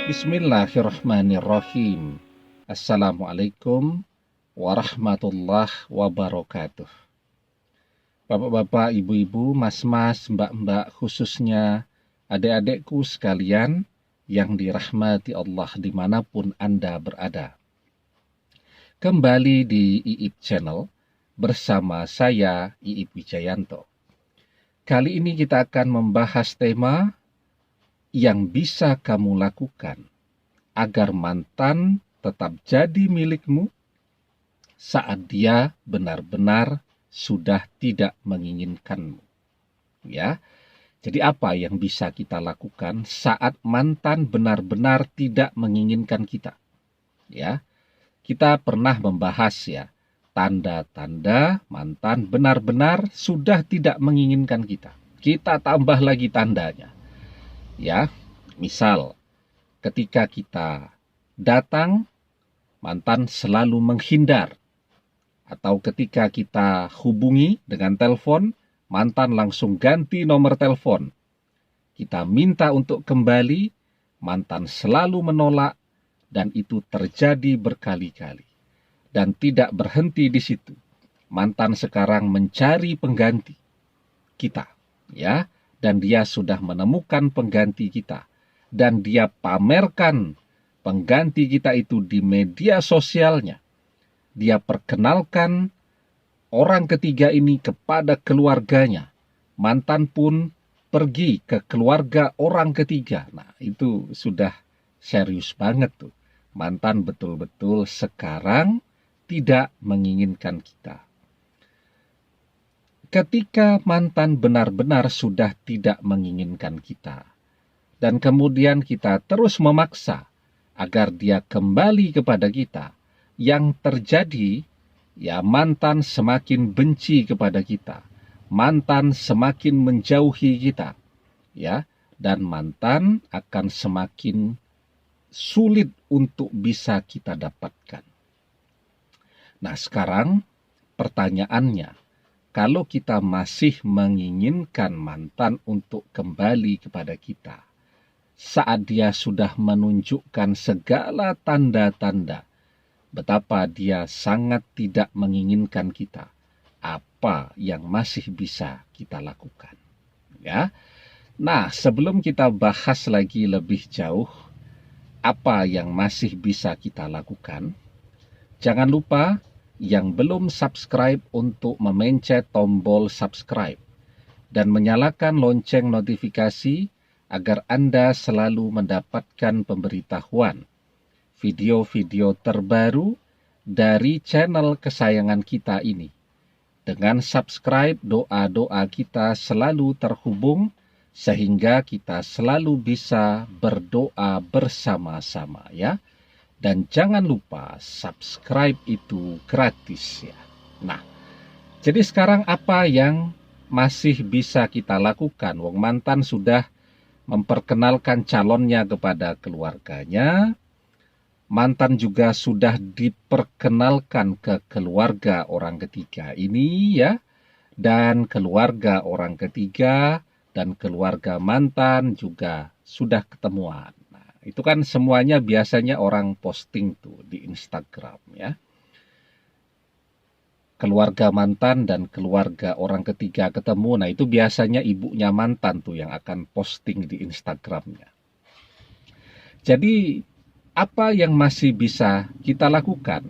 Bismillahirrahmanirrahim. Assalamualaikum warahmatullahi wabarakatuh. Bapak-bapak, ibu-ibu, mas-mas, mbak-mbak, khususnya adik-adikku sekalian yang dirahmati Allah dimanapun Anda berada. Kembali di IIP Channel bersama saya, IIP Wijayanto. Kali ini kita akan membahas tema yang bisa kamu lakukan agar mantan tetap jadi milikmu saat dia benar-benar sudah tidak menginginkanmu. Ya. Jadi apa yang bisa kita lakukan saat mantan benar-benar tidak menginginkan kita? Ya. Kita pernah membahas ya, tanda-tanda mantan benar-benar sudah tidak menginginkan kita. Kita tambah lagi tandanya. Ya, misal ketika kita datang, mantan selalu menghindar. Atau ketika kita hubungi dengan telepon, mantan langsung ganti nomor telepon. Kita minta untuk kembali, mantan selalu menolak, dan itu terjadi berkali-kali. Dan tidak berhenti di situ. Mantan sekarang mencari pengganti kita, ya. Dan dia sudah menemukan pengganti kita. Dan dia pamerkan pengganti kita itu di media sosialnya. Dia perkenalkan orang ketiga ini kepada keluarganya. Mantan pun pergi ke keluarga orang ketiga. Nah, itu sudah serius banget tuh. Mantan betul-betul sekarang tidak menginginkan kita. Ketika mantan benar-benar sudah tidak menginginkan kita, dan kemudian kita terus memaksa agar dia kembali kepada kita, yang terjadi, ya mantan semakin benci kepada kita, mantan semakin menjauhi kita, ya, dan mantan akan semakin sulit untuk bisa kita dapatkan. Nah, sekarang pertanyaannya, kalau kita masih menginginkan mantan untuk kembali kepada kita, saat dia sudah menunjukkan segala tanda-tanda betapa dia sangat tidak menginginkan kita, apa yang masih bisa kita lakukan? Ya. Nah, sebelum kita bahas lagi lebih jauh apa yang masih bisa kita lakukan, jangan lupa yang belum subscribe untuk memencet tombol subscribe dan menyalakan lonceng notifikasi agar Anda selalu mendapatkan pemberitahuan video-video terbaru dari channel kesayangan kita ini. Dengan subscribe, doa-doa kita selalu terhubung sehingga kita selalu bisa berdoa bersama-sama, ya. Dan jangan lupa subscribe itu gratis ya. Nah, jadi sekarang apa yang masih bisa kita lakukan? Wong mantan sudah memperkenalkan calonnya kepada keluarganya. Mantan juga sudah diperkenalkan ke keluarga orang ketiga ini ya. Dan keluarga orang ketiga dan keluarga mantan juga sudah ketemuan. Itu kan semuanya biasanya orang posting tuh di Instagram ya. Keluarga mantan dan keluarga orang ketiga ketemu. Nah, itu biasanya ibunya mantan tuh yang akan posting di Instagramnya. Jadi, apa yang masih bisa kita lakukan?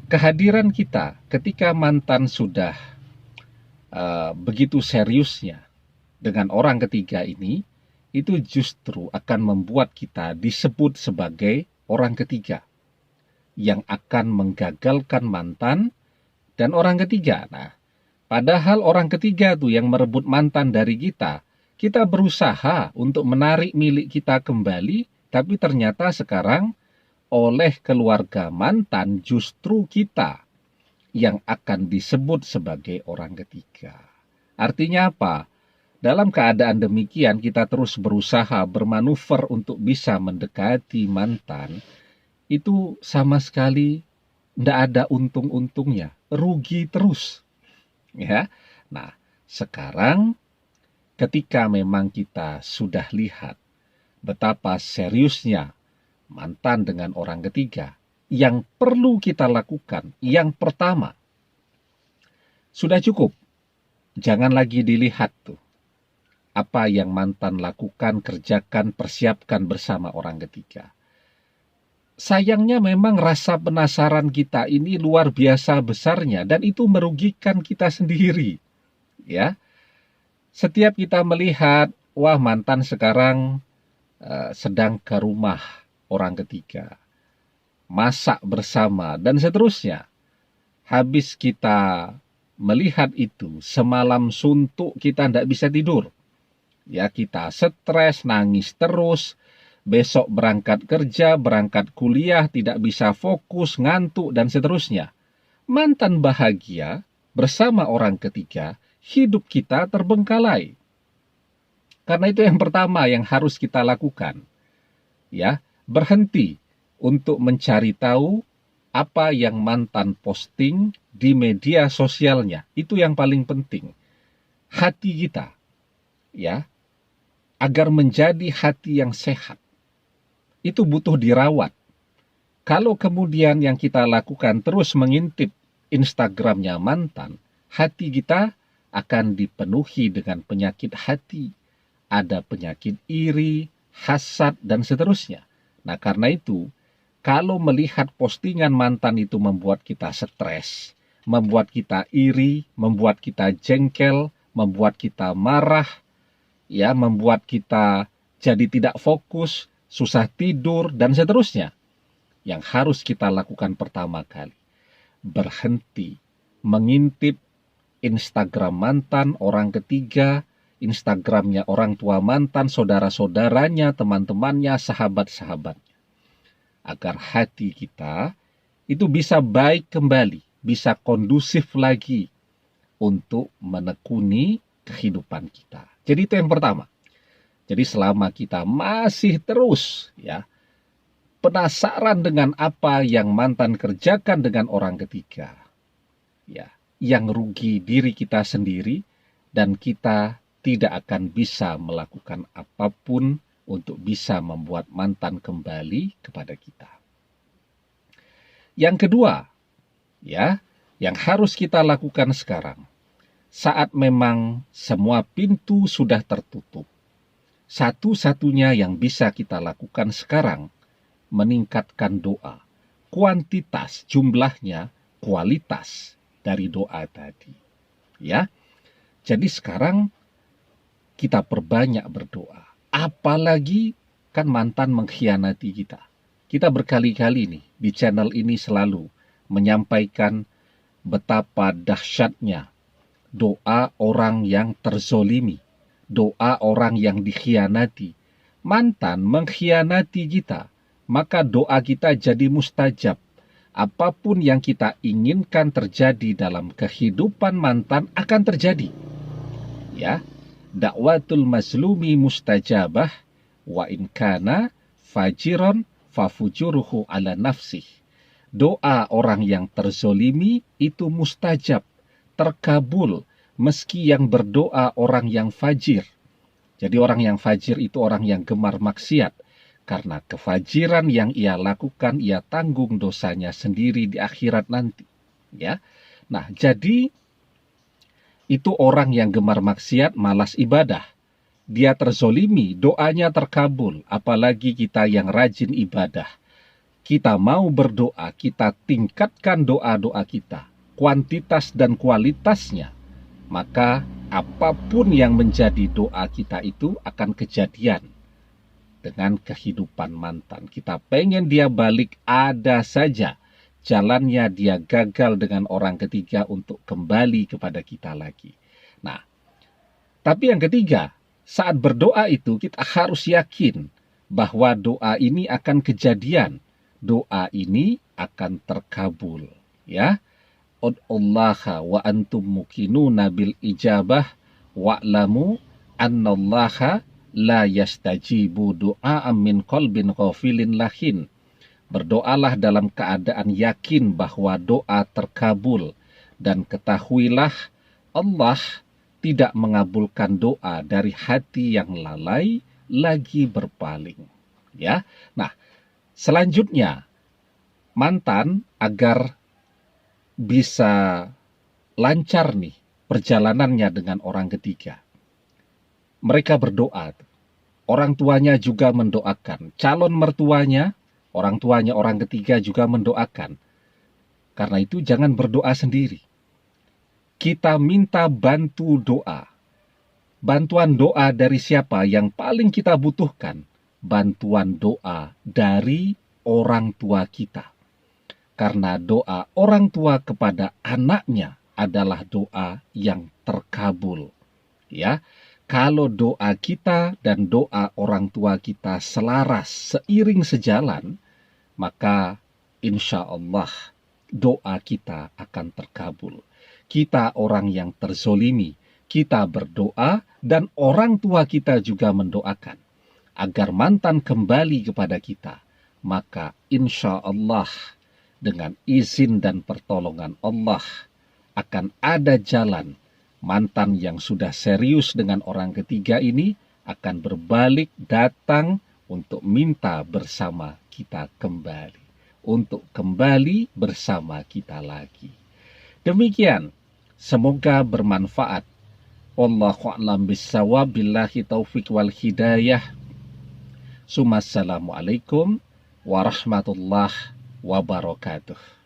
Kehadiran kita ketika mantan sudah begitu seriusnya dengan orang ketiga ini, itu justru akan membuat kita disebut sebagai orang ketiga yang akan menggagalkan mantan dan orang ketiga. Nah, padahal orang ketiga tuh yang merebut mantan dari kita, kita berusaha untuk menarik milik kita kembali, tapi ternyata sekarang oleh keluarga mantan justru kita yang akan disebut sebagai orang ketiga. Artinya apa? Dalam keadaan demikian, kita terus berusaha bermanuver untuk bisa mendekati mantan. Itu sama sekali tidak ada untung-untungnya. Rugi terus. Ya. Nah, sekarang ketika memang kita sudah lihat betapa seriusnya mantan dengan orang ketiga, yang perlu kita lakukan, yang pertama, sudah cukup. Jangan lagi dilihat tuh apa yang mantan lakukan, kerjakan, persiapkan bersama orang ketiga. Sayangnya memang rasa penasaran kita ini luar biasa besarnya dan itu merugikan kita sendiri. Ya, setiap kita melihat, wah mantan sekarang sedang ke rumah orang ketiga, masak bersama, dan seterusnya. Habis kita melihat itu, semalam suntuk kita tidak bisa tidur. Ya, kita stres, nangis terus, besok berangkat kerja, berangkat kuliah, tidak bisa fokus, ngantuk, dan seterusnya. Mantan bahagia bersama orang ketiga, hidup kita terbengkalai. Karena itu yang pertama yang harus kita lakukan. Ya, berhenti untuk mencari tahu apa yang mantan posting di media sosialnya. Itu yang paling penting. Hati kita, ya, agar menjadi hati yang sehat, itu butuh dirawat. Kalau kemudian yang kita lakukan terus mengintip Instagramnya mantan, hati kita akan dipenuhi dengan penyakit hati. Ada penyakit iri, hasad, dan seterusnya. Nah, karena itu, kalau melihat postingan mantan itu membuat kita stres, membuat kita iri, membuat kita jengkel, membuat kita marah, ya, membuat kita jadi tidak fokus, susah tidur, dan seterusnya. Yang harus kita lakukan pertama kali, berhenti mengintip Instagram mantan, orang ketiga, Instagramnya orang tua mantan, saudara-saudaranya, teman-temannya, sahabat-sahabatnya. Agar hati kita itu bisa baik kembali, bisa kondusif lagi untuk menekuni kehidupan kita. Jadi itu yang pertama. Jadi selama kita masih terus ya penasaran dengan apa yang mantan kerjakan dengan orang ketiga, ya, yang rugi diri kita sendiri dan kita tidak akan bisa melakukan apapun untuk bisa membuat mantan kembali kepada kita. Yang kedua, ya, yang harus kita lakukan sekarang, saat memang semua pintu sudah tertutup, satu-satunya yang bisa kita lakukan sekarang, meningkatkan doa. Kuantitas, jumlahnya, kualitas dari doa tadi. Ya, jadi sekarang kita perbanyak berdoa. Apalagi kan mantan mengkhianati kita. Kita berkali-kali nih di channel ini selalu menyampaikan betapa dahsyatnya doa orang yang terzolimi, doa orang yang dikhianati. Mantan mengkhianati kita, maka doa kita jadi mustajab. Apapun yang kita inginkan terjadi dalam kehidupan mantan akan terjadi. Ya, dakwatul mazlumi mustajabah wa in kana fajiron fafujuruhu ala nafsih. Doa orang yang terzolimi itu mustajab, terkabul, meski yang berdoa orang yang fajir. Jadi orang yang fajir itu orang yang gemar maksiat. Karena kefajiran yang ia lakukan, ia tanggung dosanya sendiri di akhirat nanti. Ya, nah jadi itu orang yang gemar maksiat, malas ibadah. Dia terzolimi, doanya terkabul. Apalagi kita yang rajin ibadah. Kita mau berdoa, kita tingkatkan doa-doa kita. Kuantitas dan kualitasnya. Maka apapun yang menjadi doa kita itu akan kejadian. Dengan kehidupan mantan. Kita pengen dia balik, ada saja jalannya dia gagal dengan orang ketiga untuk kembali kepada kita lagi. Nah, tapi yang ketiga, saat berdoa itu kita harus yakin bahwa doa ini akan kejadian. Doa ini akan terkabul. Ya, ud'ullaha wa antum muqinuna bil ijabah wa'lamu annallaha la yastajibu du'a min qalbin ghafilin lahin. Berdoalah dalam keadaan yakin bahwa doa terkabul dan ketahuilah Allah tidak mengabulkan doa dari hati yang lalai lagi berpaling. Ya. Nah, Selanjutnya, mantan agar bisa lancar nih perjalanannya dengan orang ketiga. Mereka berdoa. Orang tuanya juga mendoakan. Calon mertuanya, orang tuanya orang ketiga juga mendoakan. Karena itu jangan berdoa sendiri. Kita minta bantu doa. Bantuan doa dari siapa yang paling kita butuhkan? Bantuan doa dari orang tua kita. Karena doa orang tua kepada anaknya adalah doa yang terkabul. Ya, kalau doa kita dan doa orang tua kita selaras, seiring sejalan, maka insya Allah doa kita akan terkabul. Kita orang yang terzolimi, kita berdoa dan orang tua kita juga mendoakan agar mantan kembali kepada kita. Maka insya Allah dengan izin dan pertolongan Allah akan ada jalan mantan yang sudah serius dengan orang ketiga ini akan berbalik datang untuk minta bersama kita kembali. Untuk kembali bersama kita lagi. Demikian, semoga bermanfaat. Wallahu a'lam bishawab, billahi taufik wal hidayah. Assalamualaikum warahmatullahi wabarakatuh.